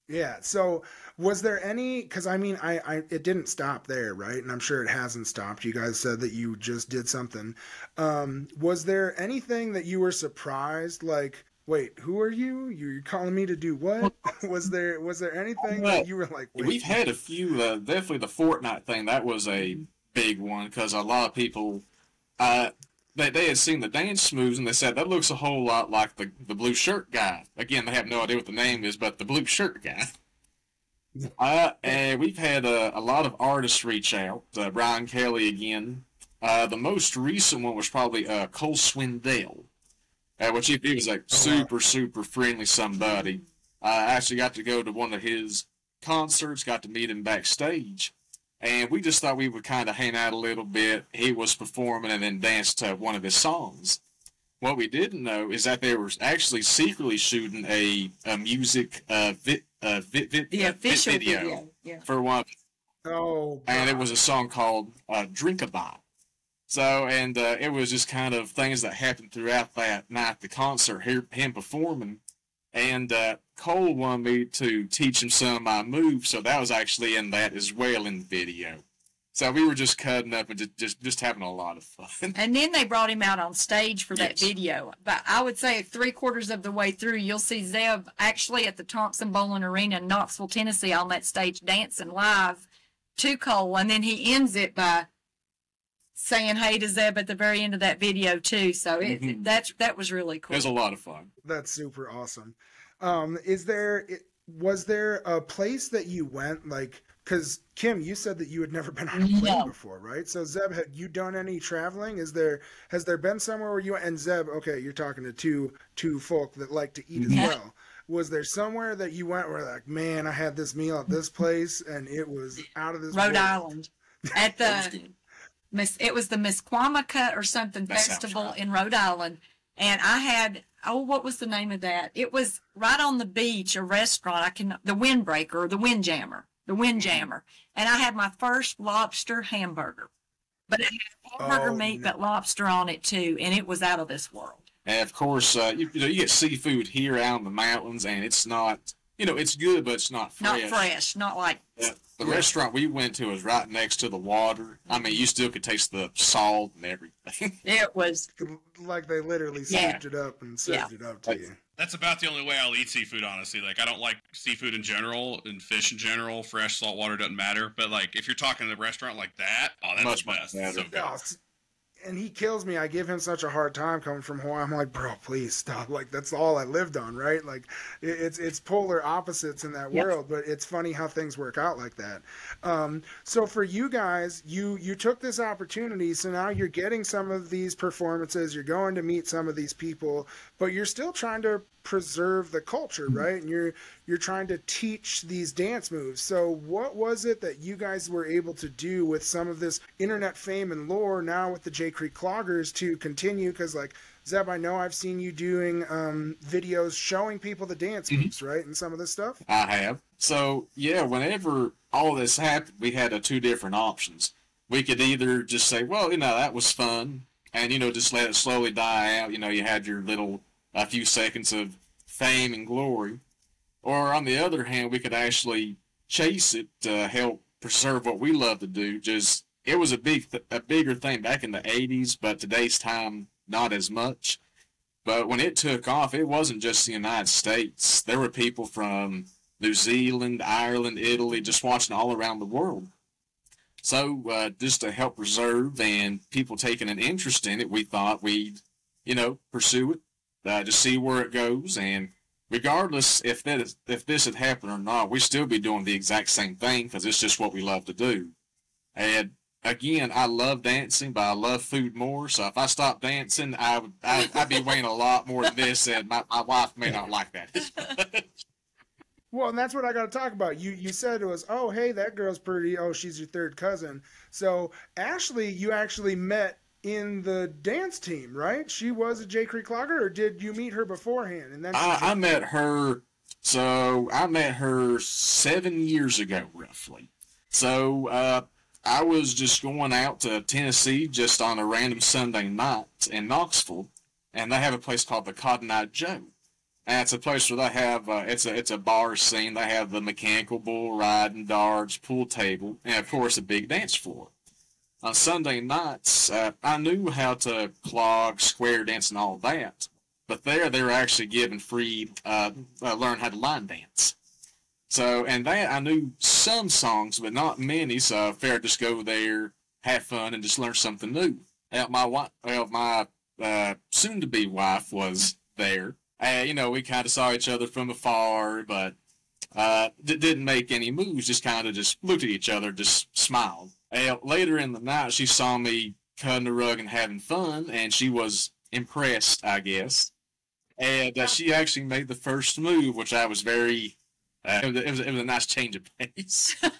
Yeah. So, was there any? Because I mean, it didn't stop there, right? And I'm sure it hasn't stopped. You guys said that you just did something. Was there anything that you were surprised, like? Wait, who are you? You're calling me to do what? Was there anything that you were like? Wait. We've had a few. Definitely the Fortnite thing. That was a big one because a lot of people, they had seen the dance moves and they said that looks a whole lot like the blue shirt guy. Again, they have no idea what the name is, but the blue shirt guy. And we've had a lot of artists reach out. Brian Kelly again. The most recent one was probably Cole Swindell. Which he was like super friendly somebody. I actually got to go to one of his concerts, got to meet him backstage, and we just thought we would kind of hang out a little bit. He was performing and then danced to one of his songs. What we didn't know is that they were actually secretly shooting a music video for one. Oh, God. And it was a song called Drinkabot. So, and it was just kind of things that happened throughout that night, the concert, him performing. And Cole wanted me to teach him some of my moves, so that was actually in that as well in the video. So we were just cutting up and just having a lot of fun. And then they brought him out on stage for that video. But I would say 3/4 of the way through, you'll see Zeb actually at the Thompson Bowling Arena in Knoxville, Tennessee on that stage dancing live to Cole. And then he ends it by saying hey to Zeb at the very end of that video too. So that was really cool. It was a lot of fun. That's super awesome. Was there a place that you went, like, because Kim, you said that you had never been on a plane before, right? So Zeb, had you done any traveling? Has there been somewhere where you, and Zeb, okay, you're talking to two folk that like to eat as well. Was there somewhere that you went where like, man, I had this meal at this place and it was out of this Rhode world? Island at the it was the Misquamicut or something festival in Rhode Island, and I had what was the name of that? It was right on the beach, a restaurant. The Windbreaker or the Windjammer, and I had my first lobster hamburger, but it had hamburger meat but lobster on it too, and it was out of this world. And of course, you get seafood here out in the mountains, and it's not, it's good, but it's not fresh. Not fresh, not like. The restaurant we went to was right next to the water. I mean, you still could taste the salt and everything. It was like they literally souped it up and served it up to you. That's about the only way I'll eat seafood, honestly. Like, I don't like seafood in general, and fish in general. Fresh, saltwater doesn't matter. But, like, if you're talking in a restaurant like that, oh, that's the best. So good. And he kills me. I give him such a hard time coming from Hawaii. I'm like, bro, please stop. Like, that's all I lived on, right? Like, it's polar opposites in that world, but it's funny how things work out like that. So for you guys, you took this opportunity, so now you're getting some of these performances, you're going to meet some of these people, but you're still trying to preserve the culture, right? And you're trying to teach these dance moves. So what was it that you guys were able to do with some of this internet fame and lore now with the J Creek Cloggers to continue? Because, like, Zeb, I know I've seen you doing videos showing people the dance moves, right? And some of this stuff. I have. So, yeah, whenever all this happened, we had two different options. We could either just say, well, that was fun, and, just let it slowly die out. You had your little a few seconds of fame and glory. Or on the other hand, we could actually chase it to help preserve what we love to do. Just, it was a bigger thing back in the 80s, but today's time, not as much. But when it took off, it wasn't just the United States. There were people from New Zealand, Ireland, Italy, just watching all around the world. So just to help preserve and people taking an interest in it, we thought we'd, pursue it. To see where it goes, and regardless if this had happened or not, we'd still be doing the exact same thing because it's just what we love to do. And again, I love dancing, but I love food more. So if I stopped dancing, I'd be weighing a lot more than this, and my wife may not like that. Well, and that's what I got to talk about. You said it was, oh, hey, that girl's pretty. Oh, she's your third cousin. So Ashley, you actually met in the dance team, right? She was a J Creek Clogger, or did you meet her beforehand? And then I met her. So I met her 7 years ago, roughly. So I was just going out to Tennessee just on a random Sunday night in Knoxville, and they have a place called the Cotton Eye Joe. And it's a place where they have it's a bar scene. They have the mechanical bull riding, darts, pool table, and of course a big dance floor. On Sunday nights, I knew how to clog, square dance, and all that. But they were actually given free learn how to line dance. So, and that I knew some songs, but not many. So I figured just go there, have fun, and just learn something new. My soon-to-be wife was there. We kind of saw each other from afar, but didn't make any moves. Just kind of just looked at each other, just smiled. Later in the night, she saw me cutting the rug and having fun, and she was impressed, I guess. And she actually made the first move, which I was very. It was a nice change of pace. I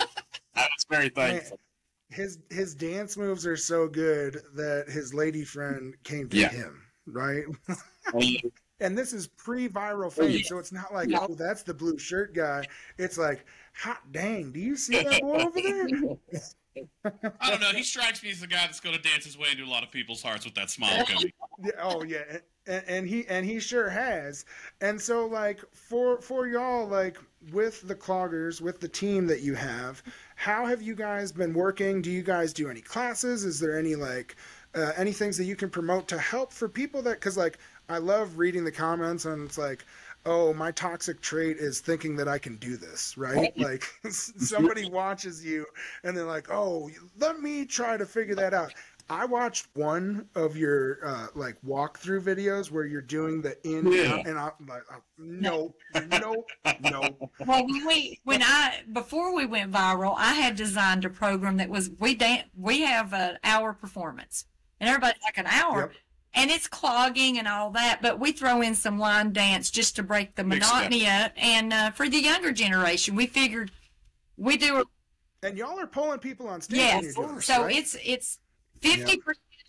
was very thankful. His dance moves are so good that his lady friend came to him, right? And this is pre-viral fame, so it's not like, oh, that's the blue shirt guy. It's like, hot dang, do you see that boy over there? I don't know. He strikes me as the guy that's going to dance his way into a lot of people's hearts with that smile, Cody. Oh yeah, and he sure has. And so, like, for y'all, like, with the Cloggers, with the team that you have, how have you guys been working? Do you guys do any classes? Is there any any things that you can promote to help for people that, because, like, I love reading the comments, and it's like, oh, my toxic trait is thinking that I can do this, right? Like, somebody watches you and they're like, oh, let me try to figure that out. I watched one of your walkthrough videos where you're doing the in and out, and I'm like, no. Well, before we went viral, I had designed a program that was we have an hour performance, and everybody's like, an hour. Yep. And it's clogging and all that, but we throw in some line dance just to break the monotony up. And for the younger generation, we figured we do. And y'all are pulling people on stage. Yes, so right? it's 50%.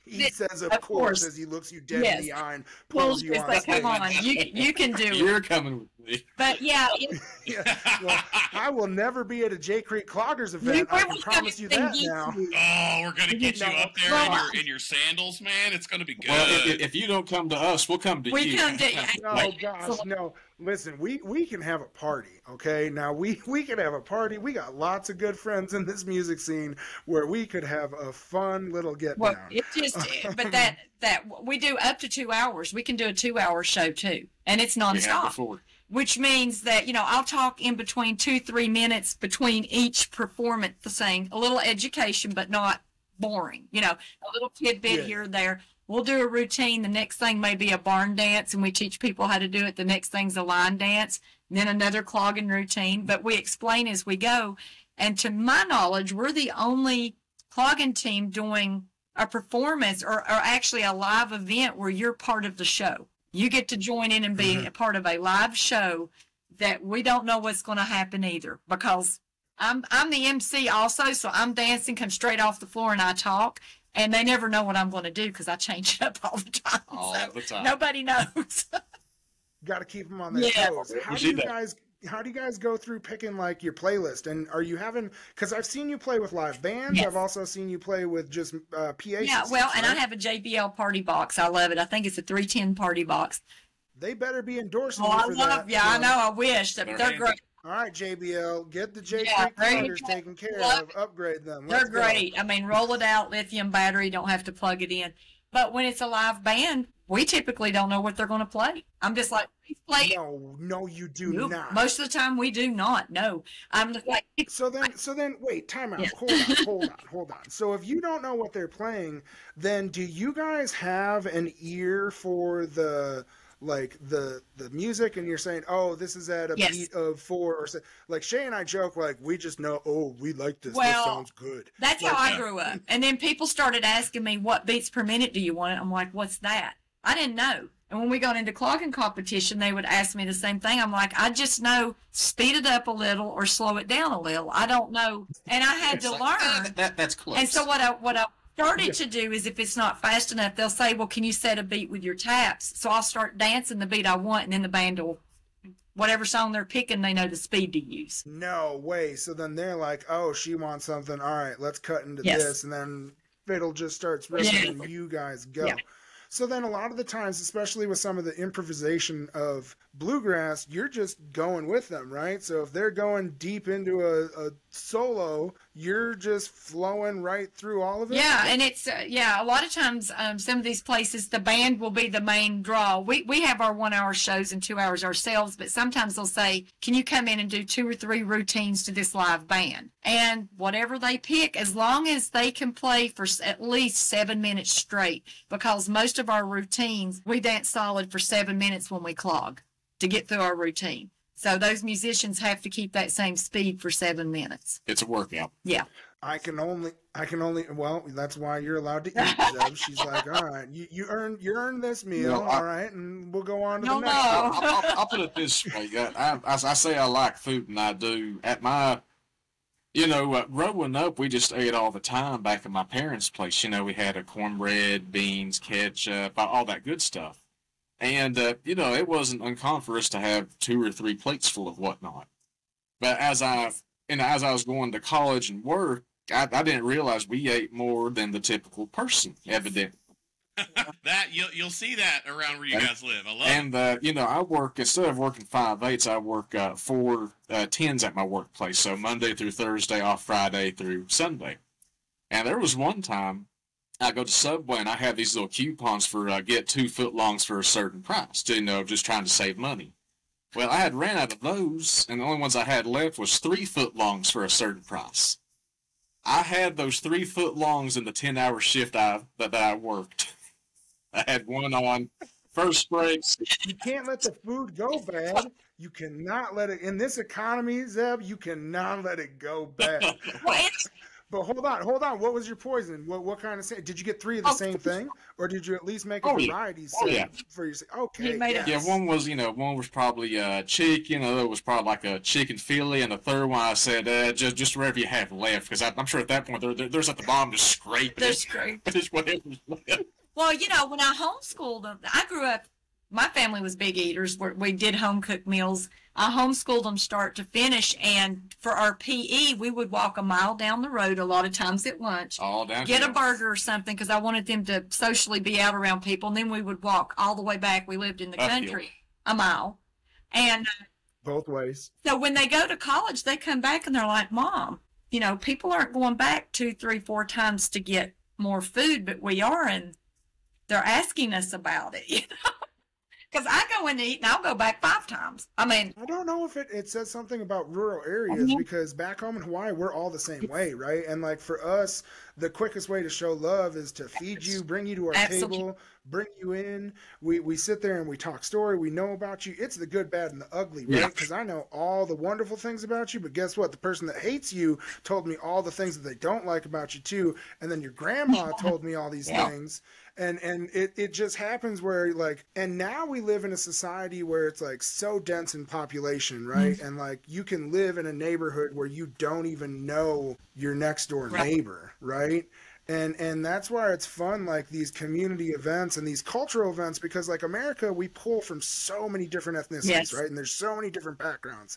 He says, of course, as he looks you dead in the eye and pulls you on stage. Come on, you can do it. You're coming with me. But well, I will never be at a J Creek Cloggers event. I can promise you that now. Oh, we're gonna get you up there in your sandals, man. It's gonna be good. Well, if you don't come to us, we'll come to you. Come to you. Oh gosh, no. Listen, we can have a party, okay? Now we can have a party. We got lots of good friends in this music scene where we could have a fun little get down. It just, but that we do up to 2 hours. We can do a 2-hour show too, and it's nonstop. Which means that, you know, I'll talk in between 2-3 minutes between each performance, saying a little education, but not boring. You know, a little tidbit here or there. We'll do a routine. The next thing may be a barn dance, and we teach people how to do it. The next thing's a line dance, and then another clogging routine. But we explain as we go. And to my knowledge, we're the only clogging team doing a performance or actually a live event where you're part of the show. You get to join in and be a part of a live show that we don't know what's going to happen either, because I'm the MC also, so I'm dancing, come straight off the floor, and I talk, and they never know what I'm going to do because I change it up all the time. All the time. Nobody knows. Got to keep them on their toes. How do you guys go through picking like your playlist? And are you having, because I've seen you play with live bands. I've also seen you play with just PA systems, and I have a JBL party box. I love it. I think it's a 310 party box. They better be endorsing you for that. Yeah, I know. I wish. They're great. All right, JBL, get the J Creek Cloggers taken care of. Upgrade them. They're great. I mean, roll it out, lithium battery. Don't have to plug it in. But when it's a live band, we typically don't know what they're going to play. I'm just like, please play it. No, you do not. Most of the time, we do not. No, I'm just like. So then, wait, time out. Yeah. Hold on. So if you don't know what they're playing, then do you guys have an ear for the music, and you're saying, oh, this is at a beat of 4, or so, like Shay and I joke, like, we just know, oh, we like this. This sounds good. That's how I grew up. And then people started asking me, what beats per minute do you want? I'm like, what's that? I didn't know. And when we got into clogging competition, they would ask me the same thing. I'm like, I just know speed it up a little or slow it down a little. I don't know. And I had to learn. That's close. And so what I started to do is, if it's not fast enough, they'll say, well, can you set a beat with your taps? So I'll start dancing the beat I want, and then the band will, whatever song they're picking, they know the speed to use. No way. So then they're like, oh, she wants something. All right, let's cut into this. And then fiddle just starts ripping, and you guys go. Yeah. So then a lot of the times, especially with some of the improvisation of bluegrass, you're just going with them, right? So if they're going deep into a solo, you're just flowing right through all of it? Yeah, and it's, a lot of times some of these places, the band will be the main draw. We have our 1 hour shows and 2 hours ourselves, but sometimes they'll say, can you come in and do 2 or 3 routines to this live band? And whatever they pick, as long as they can play for at least 7 minutes straight, because most of our routines, we dance solid for 7 minutes when we clog to get through our routine. So those musicians have to keep that same speed for 7 minutes. It's a workout. Yeah. I can only, well, that's why you're allowed to eat, Zeb. She's like, all right, you earned this meal, all right, and we'll go on to the next one. I'll put it this way. I say I like food, and I do. At my, growing up, we just ate all the time back at my parents' place. We had a cornbread, beans, ketchup, all that good stuff. And, it wasn't uncommon for us to have 2 or 3 plates full of whatnot. But as I was going to college and work, I didn't realize we ate more than the typical person, evidently. That you'll see that around where you guys live. I love it. And, I work, instead of working 5/8s, I work 4 10s at my workplace. So Monday through Thursday, off Friday through Sunday. And there was one time I go to Subway and I have these little coupons for get 2 footlongs for a certain price, just trying to save money. Well, I had ran out of those, and the only ones I had left was 3 footlongs for a certain price. I had those 3 footlongs in the 10-hour shift that I worked. I had one on first break. You can't let the food go bad. You cannot let it, in this economy, Zeb, you cannot let it go bad. But hold on. What was your poison? What kind of? Did you get 3 of the same thing, or did you at least make a variety for yourself? Okay. One was probably chicken. Another was probably like a chicken Philly, and the third one I said just wherever you have left, because I'm sure at that point there's at the bottom just scraping. They're scraping. Just whatever's left. Well, when I homeschooled them, I grew up. My family was big eaters. We did home cooked meals. I homeschooled them start to finish, and for our PE, we would walk a mile down the road a lot of times at lunch, get a burger or something, because I wanted them to socially be out around people, and then we would walk all the way back. We lived in the country, a mile. And both ways. So when they go to college, they come back and they're like, Mom, you know, people aren't going back 2, 3, 4 times to get more food, but we are, and they're asking us about it, you know? Because I go in to eat and I'll go back 5 times. I mean, I don't know if it says something about rural areas, because back home in Hawaii, we're all the same way, right? And like for us, the quickest way to show love is to feed you, bring you to our table, bring you in. We sit there and we talk story. We know about you. It's the good, bad, and the ugly, right? Because I know all the wonderful things about you, but guess what? The person that hates you told me all the things that they don't like about you too. And then your grandma told me all these things. And it just happens where like, and now we live in a society where it's like so dense in population, right? And like you can live in a neighborhood where you don't even know your next door neighbor, right? And that's why it's fun, like these community events and these cultural events, because like America, we pull from so many different ethnicities, right? And there's so many different backgrounds.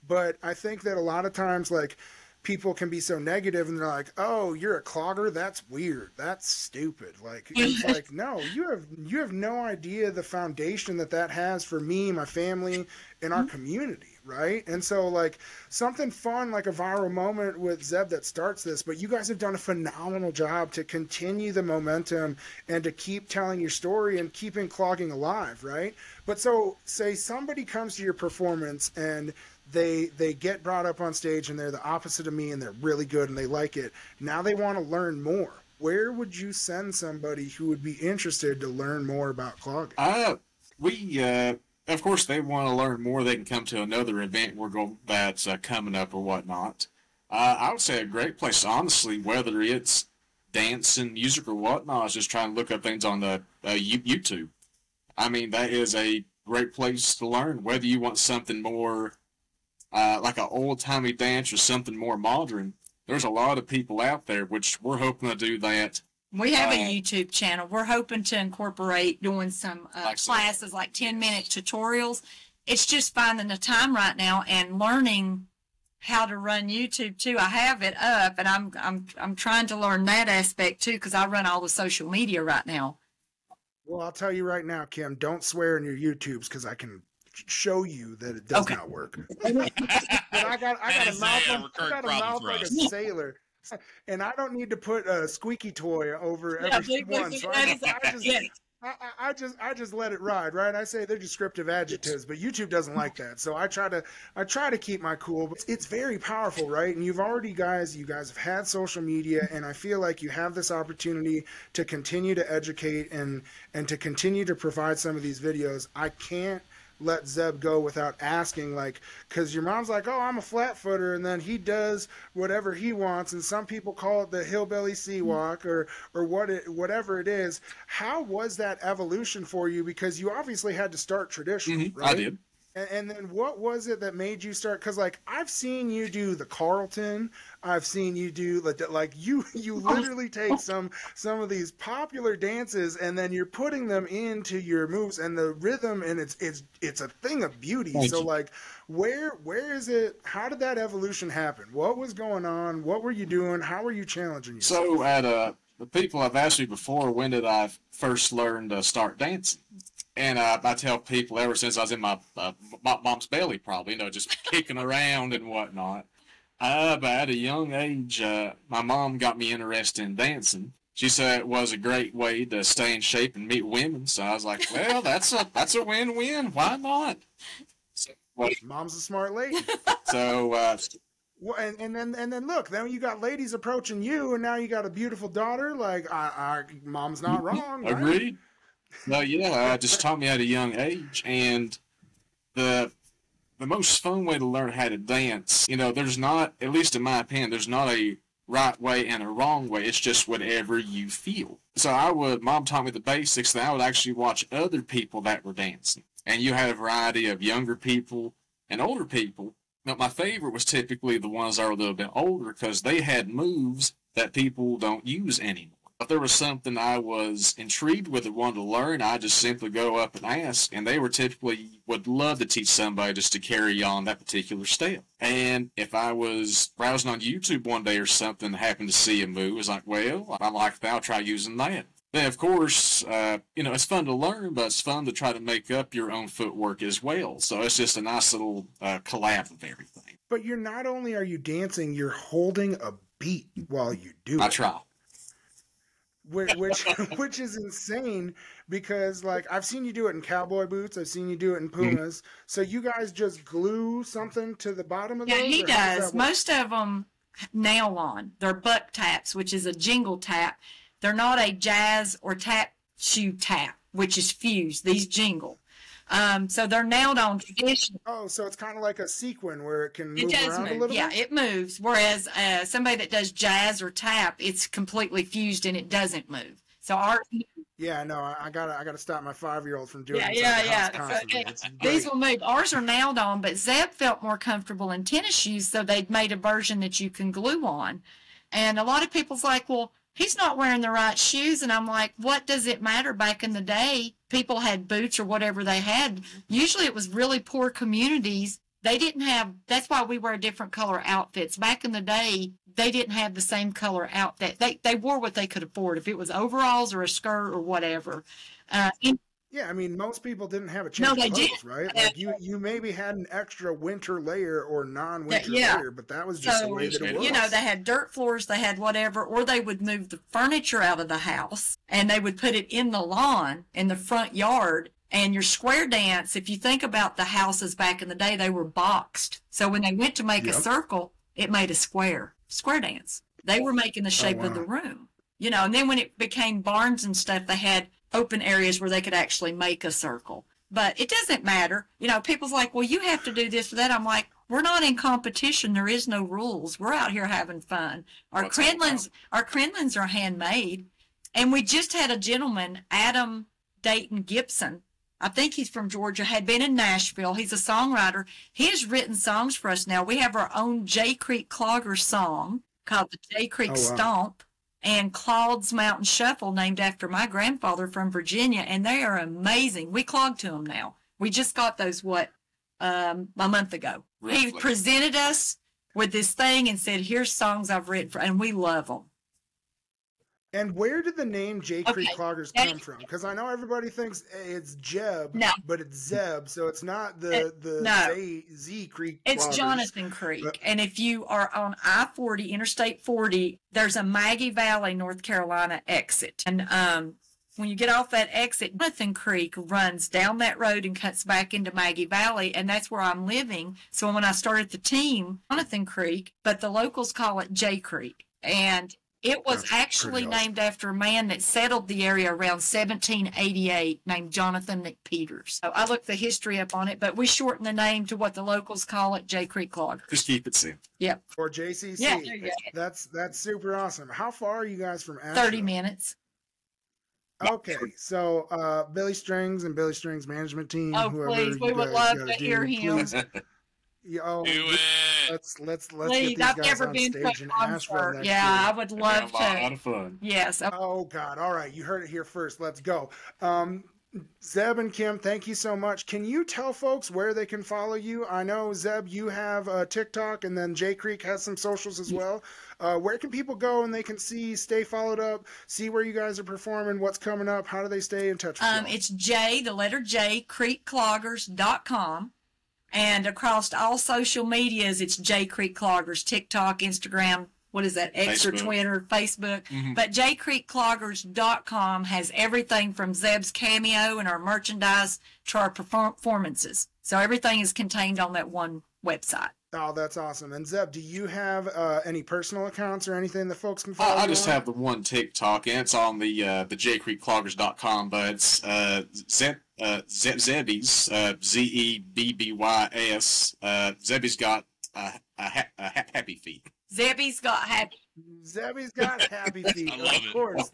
But I think that a lot of times, like, people can be so negative and they're like, oh, you're a clogger? That's weird. That's stupid. Like, it's like, no, you have no idea the foundation that has for me, my family, and our community, right? And so, like, something fun, like a viral moment with Zeb that starts this, but you guys have done a phenomenal job to continue the momentum and to keep telling your story and keeping clogging alive, right? But so, say somebody comes to your performance and they get brought up on stage and they're the opposite of me and they're really good and they like it. Now they want to learn more. Where would you send somebody who would be interested to learn more about clogging? Of course, they want to learn more. They can come to another event that's coming up or whatnot. I would say a great place, honestly, whether it's dancing, music, or whatnot, is just trying to look up things on the YouTube. I mean, that is a great place to learn, whether you want something more like an old-timey dance or something more modern. There's a lot of people out there, which we're hoping to do that. We have a YouTube channel. We're hoping to incorporate doing some classes, like 10-minute tutorials. It's just finding the time right now and learning how to run YouTube too. I have it up, and I'm trying to learn that aspect too, because I run all the social media right now. Well, I'll tell you right now, Kim, don't swear in your YouTubes, because I can show you that it does not work. But I got a mouth like a sailor, and I don't need to put a squeaky toy over every one. So I just let it ride, right? I say they're descriptive adjectives, but YouTube doesn't like that. So I try to keep my cool. But it's very powerful, right? And you guys have had social media, and I feel like you have this opportunity to continue to educate and to continue to provide some of these videos. I can't let Zeb go without asking, like, because your mom's like, oh, I'm a flat footer, and then he does whatever he wants, and some people call it the hillbilly sea walk or whatever it is. How was that evolution for you? Because you obviously had to start traditional, right? I did. And then what was it that made you start? Because, like, I've seen you do the Carlton. I've seen you do, like you literally take some of these popular dances and then you're putting them into your moves and the rhythm, and it's a thing of beauty. So, like, where is it? How did that evolution happen? What was going on? What were you doing? How were you challenging yourself? So, the people have asked me before, when did I first learn to start dancing? And I tell people ever since I was in my mom's belly, probably, just kicking around and whatnot. But at a young age, my mom got me interested in dancing. She said it was a great way to stay in shape and meet women. So I was like, well, that's a win-win. Why not? So, Mom's a smart lady. So, well, and then look, then you got ladies approaching you, and now you got a beautiful daughter. Like, mom's not wrong. Right? Agreed. No, yeah, just taught me at a young age, and the most fun way to learn how to dance, there's not, at least in my opinion, there's not a right way and a wrong way. It's just whatever you feel. So Mom taught me the basics, and I would actually watch other people that were dancing, and you had a variety of younger people and older people. Now, my favorite was typically the ones that were a little bit older, because they had moves that people don't use anymore. If there was something I was intrigued with or wanted to learn, I just simply go up and ask, and they would love to teach somebody just to carry on that particular step. And if I was browsing on YouTube one day or something, happened to see a move, I was like, well, I like that, I'll try using that. then of course, it's fun to learn, but it's fun to try to make up your own footwork as well. So it's just a nice little collab of everything. But you're not only are you dancing, you're holding a beat while you do it. I try. Which is insane because, like, I've seen you do it in cowboy boots. I've seen you do it in Pumas. Mm-hmm. So you guys just glue something to the bottom of those? Yeah, he does. Most of them nail on. They're buck taps, which is a jingle tap. They're not a jazz or tap shoe tap, which is fused. These jingle. So they're nailed on traditional. Oh, so it's kind of like a sequin where it can move around a little bit? Yeah, it moves. Whereas somebody that does jazz or tap, it's completely fused and it doesn't move. So our yeah, no, I gotta stop my 5-year-old from doing these will move. Ours are nailed on, but Zeb felt more comfortable in tennis shoes, so they'd made a version that you can glue on. And a lot of people's like, well, he's not wearing the right shoes. And I'm like, what does it matter? Back in the day, people had boots or whatever they had. Usually it was really poor communities. They didn't have, that's why we wear different color outfits. Back in the day, they didn't have the same color outfit. They wore what they could afford, if it was overalls or a skirt or whatever. Yeah, I mean, most people didn't have a chance of clothes, right? Like you maybe had an extra winter layer or non-winter layer, but that was just the way that it was. You know, they had dirt floors, they had whatever, or they would move the furniture out of the house and they would put it in the lawn, in the front yard. And your square dance, if you think about the houses back in the day, they were boxed. So when they went to make a circle, it made a square dance. They were making the shape of the room, you know. And then when it became barns and stuff, they had open areas where they could actually make a circle. But it doesn't matter. You know, people's like, well, you have to do this or that. I'm like, we're not in competition. There is no rules. We're out here having fun. Our crinolines are handmade. And we just had a gentleman, Adam Dayton Gibson. I think he's from Georgia, had been in Nashville. He's a songwriter. He has written songs for us now. We have our own J Creek Cloggers song called the J Creek Stomp and Claude's Mountain Shuffle, named after my grandfather from Virginia, and they are amazing. We clog to them now. We just got those, a month ago. Really? He presented us with this thing and said, here's songs I've written for, and we love them. And where did the name J Creek Cloggers come from? Because I know everybody thinks it's Jeb, but it's Zeb, so it's not the Z Creek Cloggers. It's Jonathan Creek. And if you are on I-40, Interstate 40, there's a Maggie Valley, North Carolina exit. And when you get off that exit, Jonathan Creek runs down that road and cuts back into Maggie Valley, and that's where I'm living. So when I started the team, Jonathan Creek, but the locals call it J Creek. And it was actually named after a man that settled the area around 1788 named Jonathan McPeters. So I looked the history up on it, but we shortened the name to what the locals call it, J Creek Cloggers. Just keep it simple. Yep. Or JCC. Yeah. That's super awesome. How far are you guys from Asheville? 30 minutes. Okay, so Billy Strings and Billy Strings management team. Oh, please, we would love to hear him. Do it. Let's please, get these I've guys never on been stage in Asheville next year. I would love to. A lot of fun. Yes. Oh God! All right, you heard it here first. Let's go. Zeb and Kim, thank you so much. Can you tell folks where they can follow you? I know, Zeb, you have TikTok, and then J Creek has some socials as well. Where can people go and they can stay followed up, see where you guys are performing, what's coming up? How do they stay in touch with you? It's the letter J, creekcloggers.com. And across all social medias, it's J Creek Cloggers, TikTok, Instagram, what is that, X or Twitter, Facebook. Mm-hmm. But jcreekcloggers.com has everything from Zeb's cameo and our merchandise to our performances. So everything is contained on that one website. Oh, that's awesome. And Zeb, do you have any personal accounts or anything that folks can follow? I just have the one TikTok, and it's on the jcreekcloggers.com, but it's Zebby's, Zebbys. Zebby's got happy feet. Zebby's got happy. Zebby's got happy feet. Of course.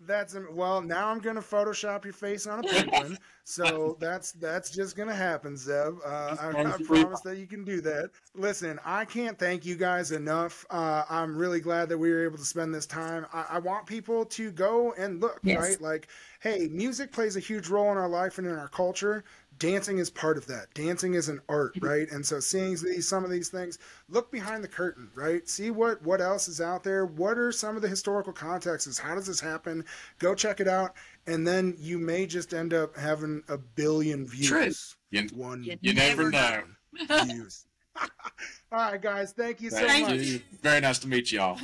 That's well. Now I'm gonna Photoshop your face on a penguin, so that's just gonna happen, Zeb. I promise that you can do that. Listen, I can't thank you guys enough. I'm really glad that we were able to spend this time. I want people to go and look, right? Like, hey, music plays a huge role in our life and in our culture. dancing is part of that. Dancing is an art, right? And so seeing some of these things, look behind the curtain, right? See what else is out there. What are some of the historical contexts? How does this happen? Go check it out. And then you may just end up having a billion views. True. You never know. Views. All right, guys. Thank you so much. Very nice to meet y'all.